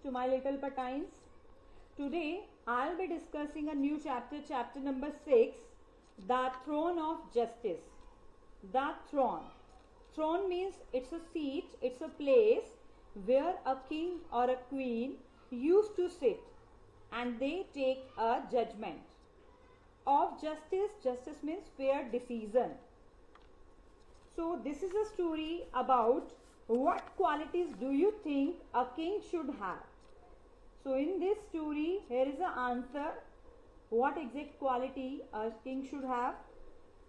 to my little Patines. Today I'll be discussing a new chapter, chapter number 6, the throne of justice. The throne. Throne means it's a seat, it's a place where a king or a queen used to sit and they take a judgment. Of justice, justice means fair decision. So this is a story about what qualities do you think a king should have. So in this story, here is the answer. What exact quality a king should have.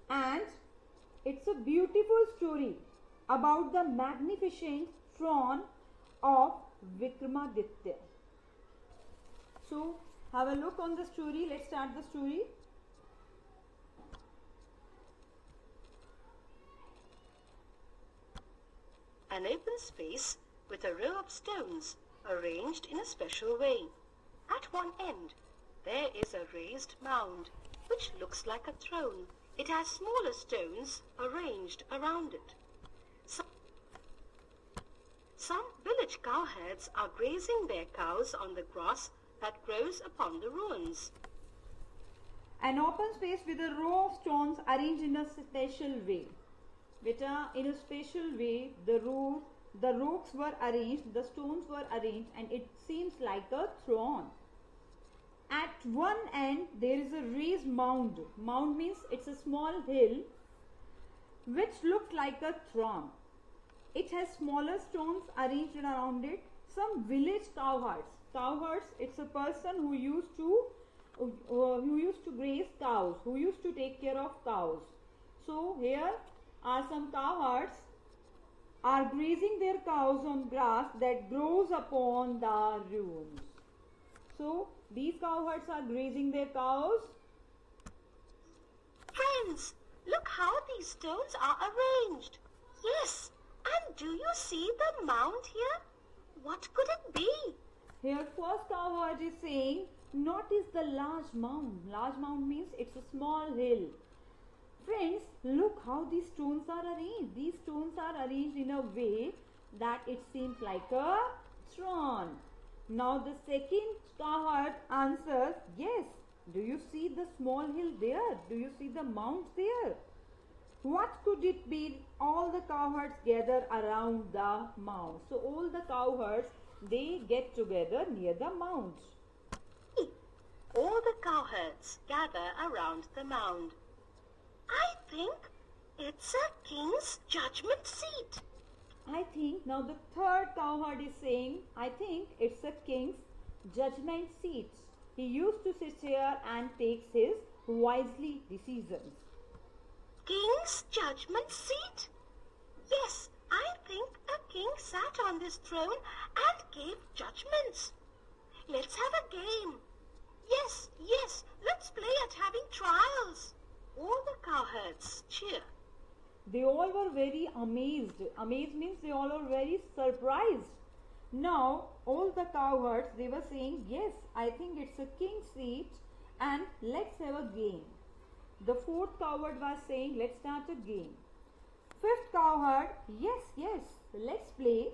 And it's a beautiful story about the magnificent throne of Vikramaditya. So have a look on the story. Let's start the story. An open space with a row of stones arranged in a special way. At one end, there is a raised mound which looks like a throne. It has smaller stones arranged around it. Some village cowherds are grazing their cows on the grass that grows upon the ruins. An open space with a row of stones arranged in a special way. Beta, in a special way, the rocks were arranged, the stones were arranged, and it seems like a throne. At one end, there is a raised mound. Mound means it's a small hill which looked like a throne. It has smaller stones arranged around it. Some village cowherds. Cowherds, it's a person who used to graze cows, who used to take care of cows. So here are some cowherds are grazing their cows on grass that grows upon the ruins. So these cowherds are grazing their cows. Friends, look how these stones are arranged. Yes, and do you see the mound here? What could it be? Here first cowherd is saying, notice the large mound. Large mound means it's a small hill. Friends, look how these stones are arranged. These stones are arranged in a way that it seems like a throne. Now the second cowherd answers, yes. Do you see the small hill there? Do you see the mound there? What could it be? All the cowherds gather around the mound. So all the cowherds, they get together near the mound. All the cowherds gather around the mound. I think it's a king's judgment seat. I think now the third cowherd is saying, I think it's a king's judgment seat. He used to sit here and takes his wisely decisions. King's judgment seat? Yes, I think a king sat on this throne and gave judgments. Let's have a game. Yes, let's play at having trials. All the cowherds cheer. They all were very amazed. Amazed means they all were very surprised. Now, all the cowherds, they were saying, yes, I think it's a king's seat and let's have a game. The fourth cowherd was saying, let's start a game. Fifth cowherd, yes, let's play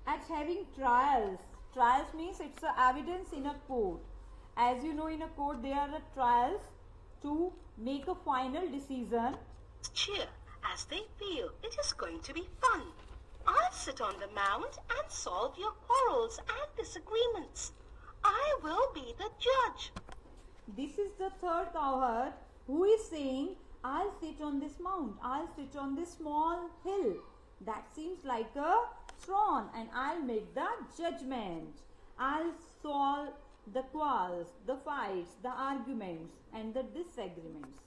at having trials. Trials means it's a evidence in a court. As you know, in a court, there are trials to make a final decision. Cheer as they feel it is going to be fun. I'll sit on the mound and solve your quarrels and disagreements. I will be the judge. This is the third cowherd who is saying, I'll sit on this mound. I'll sit on this small hill. That seems like a throne and I'll make the judgment. I'll solve the quarrels, the fights, the arguments and the disagreements.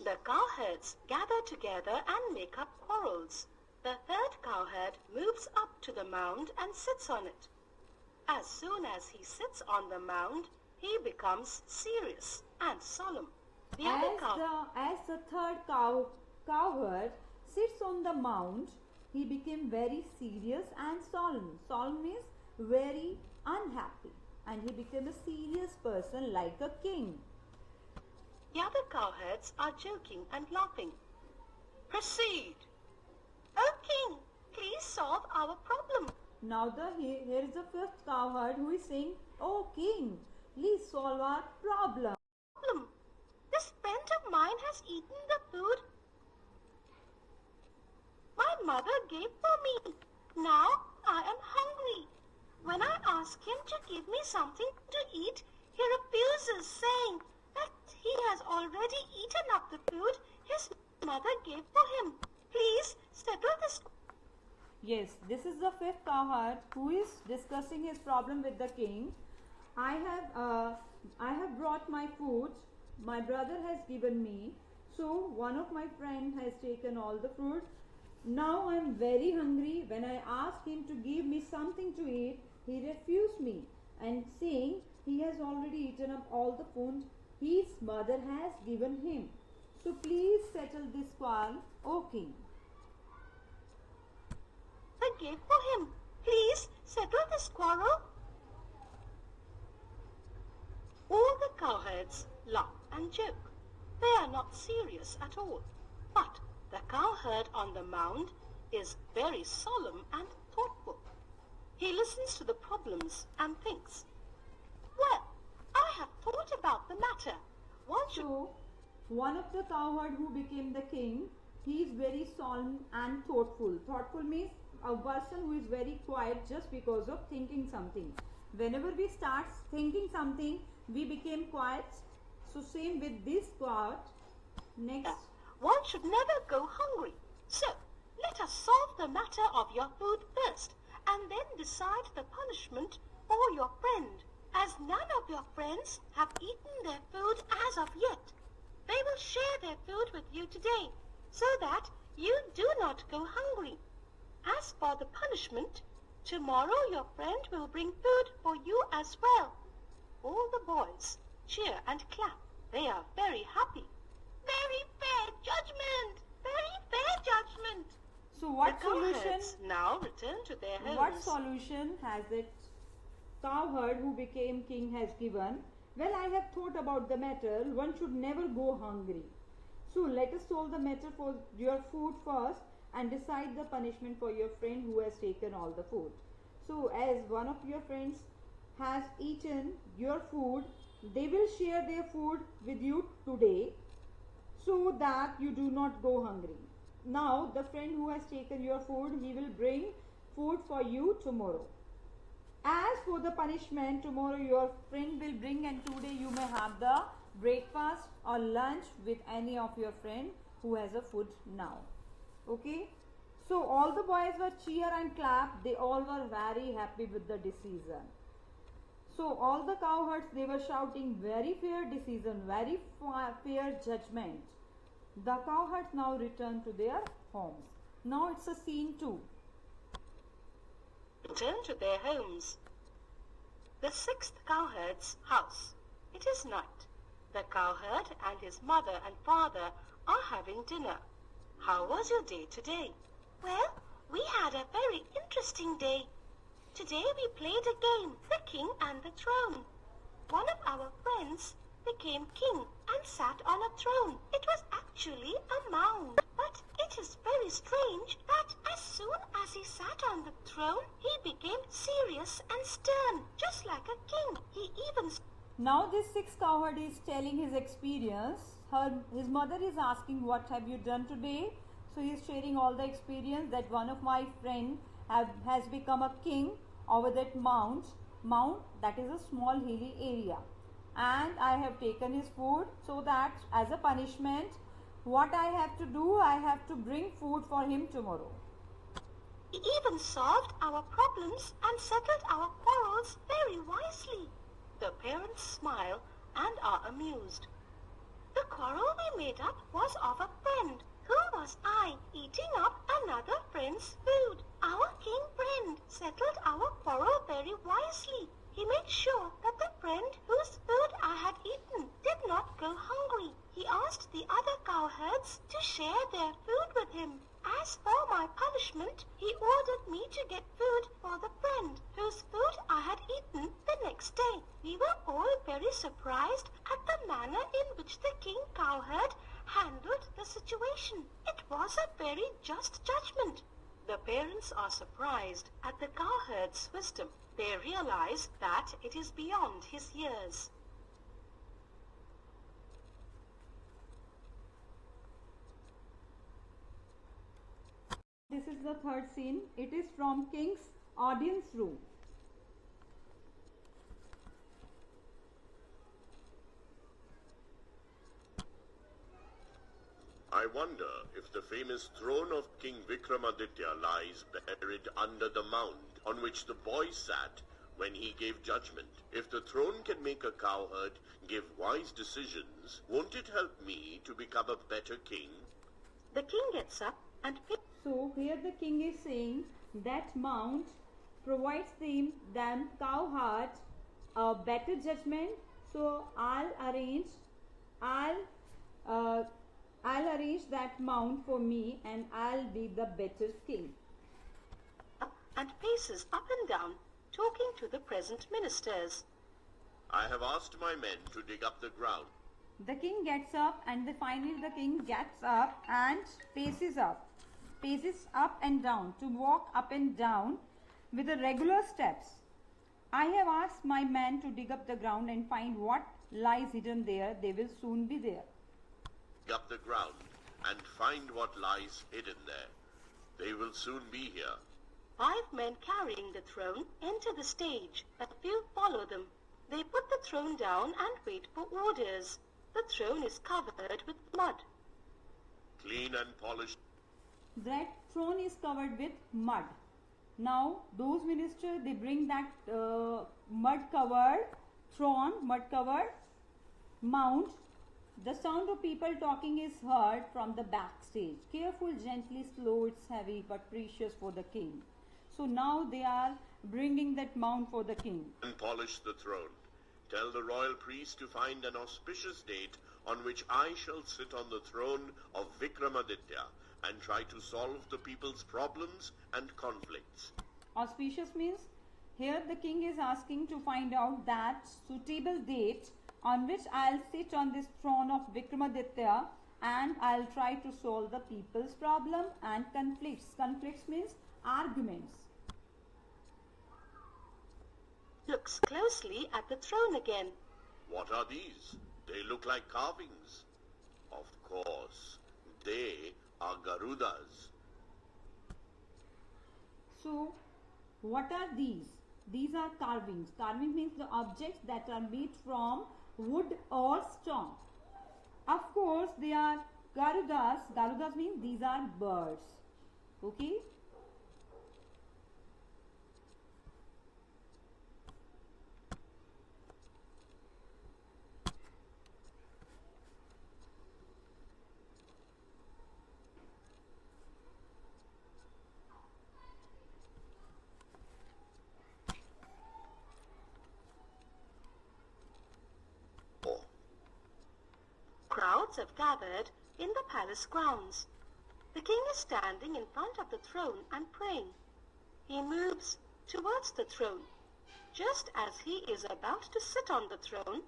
The cowherds gather together and make up quarrels. The third cowherd moves up to the mound and sits on it. As soon as he sits on the mound, he becomes serious and solemn. As the third cowherd sits on the mound, he became very serious and solemn. Solemn means very unhappy, and he became a serious person like a king. The other cowherds are joking and laughing. Proceed. Oh, King, please solve our problem. Now here is the fifth cowherd who is saying, "Oh king, please solve our problem." This friend of mine has eaten the food my mother gave for me. Now I am hungry. When I ask him to give me something to eat, he refuses, saying that he has already eaten up the food his mother gave for him. Please settle this. Yes, this is the fifth cowherd who is discussing his problem with the king. I have brought my food. My brother has given me. So one of my friend has taken all the food. Now I am very hungry. When I asked him to give me something to eat, he refused me and saying he has already eaten up all the food his mother has given him. So please settle this quarrel, O king. I gave for him. Please settle this quarrel. All the cowherds laugh and joke. They are not serious at all. But the cowherd on the mound is very solemn and thoughtful. He listens to the problems and thinks, well, I have thought about the matter. So, one of the cowherd who became the king, he is very solemn and thoughtful. Thoughtful means a person who is very quiet just because of thinking something. Whenever we start thinking something, we became quiet. So same with this part. Next. One should never go hungry. So, let us solve the matter of your food first, and then decide the punishment for your friend. As none of your friends have eaten their food as of yet, they will share their food with you today, so that you do not go hungry. As for the punishment, tomorrow your friend will bring food for you as well. All the boys cheer and clap. They are very happy. Very fair judgment! Very fair judgment! So what solution now return to their homes. What solution has that cowherd who became king has given? Well, I have thought about the matter. One should never go hungry. So let us solve the matter for your food first and decide the punishment for your friend who has taken all the food. So as one of your friends has eaten your food, they will share their food with you today so that you do not go hungry. Now the friend who has taken your food, he will bring food for you tomorrow. As for the punishment, tomorrow your friend will bring and today you may have the breakfast or lunch with any of your friend who has a food now. Okay. So all the boys were cheer and clap. They all were very happy with the decision. So all the cowherds, they were shouting, very fair decision, very fair judgment. The cowherds now return to their homes. Now it's a scene 2. Return to their homes. The sixth cowherd's house. It is night. The cowherd and his mother and father are having dinner. How was your day today? Well, we had a very interesting day. Today we played a game, The King and the Throne. One of our friends became king and sat on a throne. It was actually a mound. But it is very strange that as soon as he sat on the throne, he became serious and stern, just like a king. He even... Now this sixth cowherd is telling his experience. His mother is asking, what have you done today? So he is sharing all the experience that one of my friend has become a king over that mount. Mount, that is a small hilly area. And I have taken his food, so that as a punishment, what I have to do, I have to bring food for him tomorrow. He even solved our problems and settled our quarrels very wisely. The parents smile and are amused. The quarrel we made up was of a friend. Who was I, eating up another friend's food? Our king friend settled our quarrel very wisely. He made sure that the friend whose food I had eaten did not go hungry. He asked the other cowherds to share their food with him. As for my punishment, he ordered me to get food for the friend whose food I had eaten the next day. We were all very surprised at the manner in which the king cowherd handled the situation. It was a very just judgment. The parents are surprised at the cowherd's wisdom. They realize that it is beyond his years. This is the third scene. It is from King's audience room. I wonder if the famous throne of King Vikramaditya lies buried under the mound on which the boy sat when he gave judgment. If the throne can make a cowherd give wise decisions, won't it help me to become a better king? The king gets up and picks. So here the king is saying that mount provides them cowherd a better judgment. So I'll arrange that mount for me and I'll be the better king. And paces up and down, talking to the present ministers. I have asked my men to dig up the ground. The king gets up and finally the king gets up and paces up and down, to walk up and down with the regular steps. I have asked my men to dig up the ground and find what lies hidden there. They will soon be there. Dig up the ground and find what lies hidden there. They will soon be here. 5 men carrying the throne enter the stage. A few follow them. They put the throne down and wait for orders. The throne is covered with mud. Clean and polished. That throne is covered with mud. Now those ministers, they bring that mud-covered throne, mud-covered mount. The sound of people talking is heard from the backstage. Careful, gently, slow, it's heavy but precious for the king. So now they are bringing that mount for the king. And polish the throne. Tell the royal priest to find an auspicious date on which I shall sit on the throne of Vikramaditya and try to solve the people's problems and conflicts. Auspicious means here the king is asking to find out that suitable date on which I'll sit on this throne of Vikramaditya and I'll try to solve the people's problem and conflicts. Conflicts means arguments. Looks closely at the throne again. What are these? They look like carvings. Of course, they are Garudas. So, what are these? These are carvings. Carving means the objects that are made from wood or stone. Of course, they are Garudas. Garudas means these are birds. Okay. Crowds have gathered in the palace grounds. The king is standing in front of the throne and praying. He moves towards the throne. Just as he is about to sit on the throne,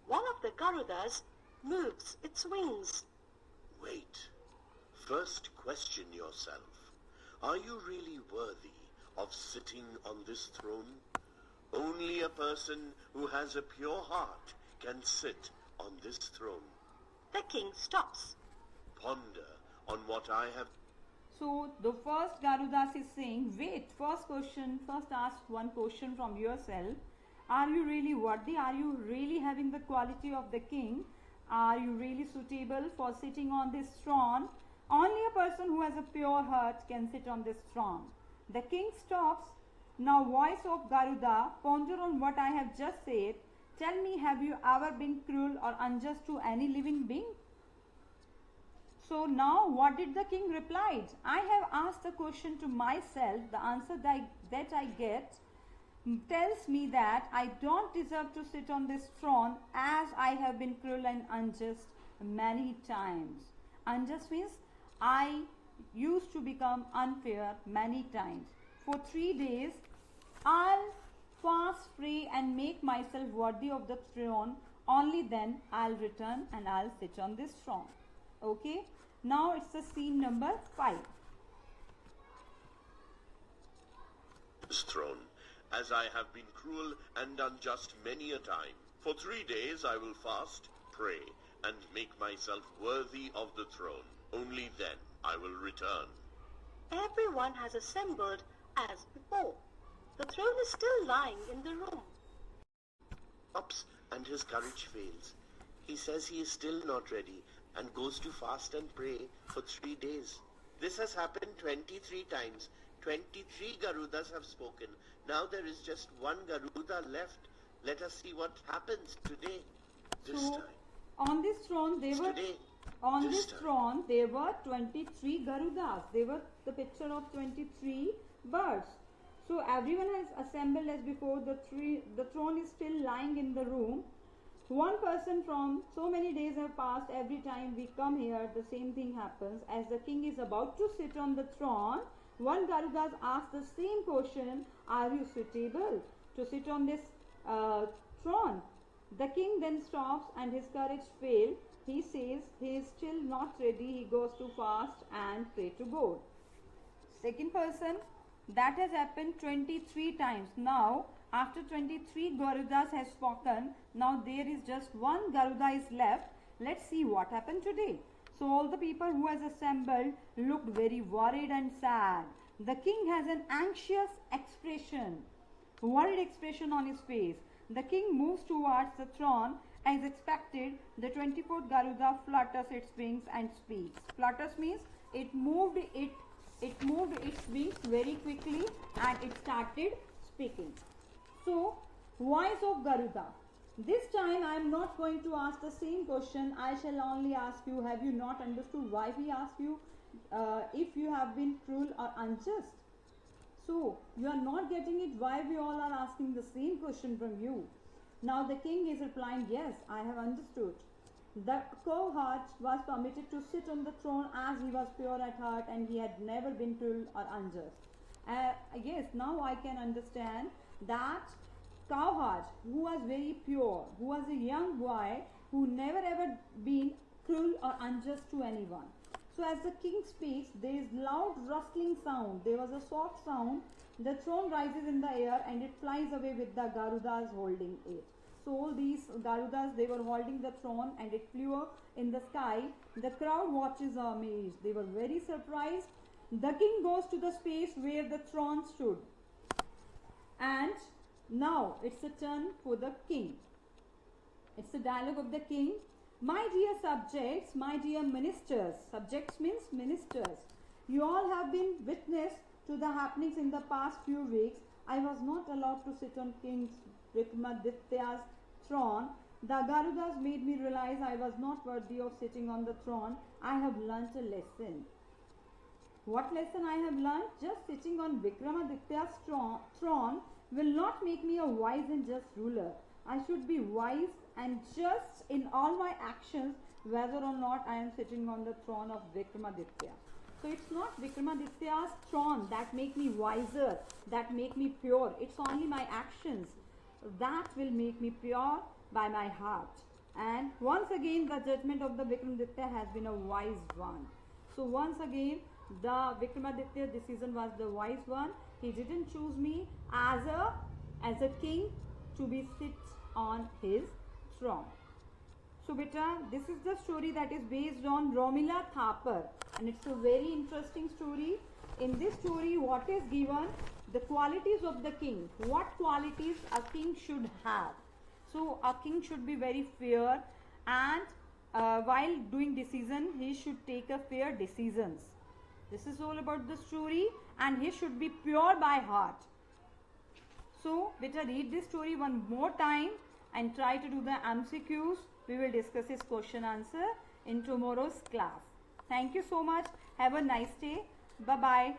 one of the Garudas moves its wings. Wait. First question yourself. Are you really worthy of sitting on this throne? Only a person who has a pure heart can sit on this throne. The king stops. Ponder on what I have. So the first Garudas is saying, wait, first ask one question from yourself. Are you really worthy? Are you really having the quality of the king? Are you really suitable for sitting on this throne? Only a person who has a pure heart can sit on this throne. The king stops. Now voice of Garuda, ponder on what I have just said. Tell me, have you ever been cruel or unjust to any living being? So now what did the king reply? I have asked the question to myself. The answer that I get tells me that I don't deserve to sit on this throne, as I have been cruel and unjust many times. Unjust means I used to become unfair many times. For 3 days, I'll fast, pray and make myself worthy of the throne. Only then I'll return and I'll sit on this throne. Okay. Now it's the scene number 5. this throne, as I have been cruel and unjust many a time. For 3 days I will fast, pray, and make myself worthy of the throne. Only then I will return. Everyone has assembled as before. The throne is still lying in the room. Ups, and his courage fails. He says he is still not ready and goes to fast and pray for 3 days. This has happened 23 times. 23 Garudas have spoken. Now there is just one Garuda left. Let us see what happens today. This So, time. on this throne, there were Today. on This this time. throne there were 23 Garudas. They were the picture of 23 birds. So everyone has assembled as before. The throne is still lying in the room. One person from so many days have passed. Every time we come here, the same thing happens. As the king is about to sit on the throne, one Garuda asks the same question: "Are you suitable to sit on this throne?" The king then stops and his courage fails. He says he is still not ready. He goes to fast and pray to God. Second person, that has happened 23 times. Now, after 23 Garudas has spoken, now there is just one Garuda is left. Let's see what happened today. So all the people who has assembled looked very worried and sad. The king has an anxious expression, worried expression on his face. The king moves towards the throne. As expected, the 24th Garuda flutters its wings and speaks. Flutters means it moved its wings very quickly and it started speaking. So, voice of Garuda. This time I am not going to ask the same question. I shall only ask you, have you not understood why we ask you if you have been cruel or unjust? So, you are not getting it why we all are asking the same question from you. Now the king is replying, yes, I have understood. The cowherd was permitted to sit on the throne as he was pure at heart and he had never been cruel or unjust. Yes, now I can understand that cowherd who was very pure, who was a young boy who never ever been cruel or unjust to anyone. So as the king speaks, there is loud rustling sound. There was a soft sound. The throne rises in the air and it flies away with the Garudas holding it. So all these Garudas, they were holding the throne and it flew up in the sky. The crowd watches amazed. They were very surprised. The king goes to the space where the throne stood. And now it's a turn for the king. It's the dialogue of the king. My dear subjects, my dear ministers. Subjects means ministers. You all have been witness to the happenings in the past few weeks. I was not allowed to sit on King Vikramaditya's throne. The Garudas made me realize I was not worthy of sitting on the throne. I have learnt a lesson. What lesson I have learnt? Just sitting on Vikramaditya's throne will not make me a wise and just ruler. I should be wise and just in all my actions, whether or not I am sitting on the throne of Vikramaditya. So it's not Vikramaditya's throne that make me wiser, that make me pure. It's only my actions that will make me pure by my heart. And once again, the judgment of the Vikramaditya has been a wise one. So once again, the Vikramaditya decision was the wise one. He didn't choose me as a king to be sit on his throne. So beta, this is the story that is based on Romila Thapar and it's a very interesting story. In this story, what is given? The qualities of the king. What qualities a king should have? So a king should be very fair and while doing decision, he should take a fair decisions. This is all about the story and he should be pure by heart. So beta, read this story one more time and try to do the MCQs. We will discuss his question answer in tomorrow's class. Thank you so much. Have a nice day. Bye-bye.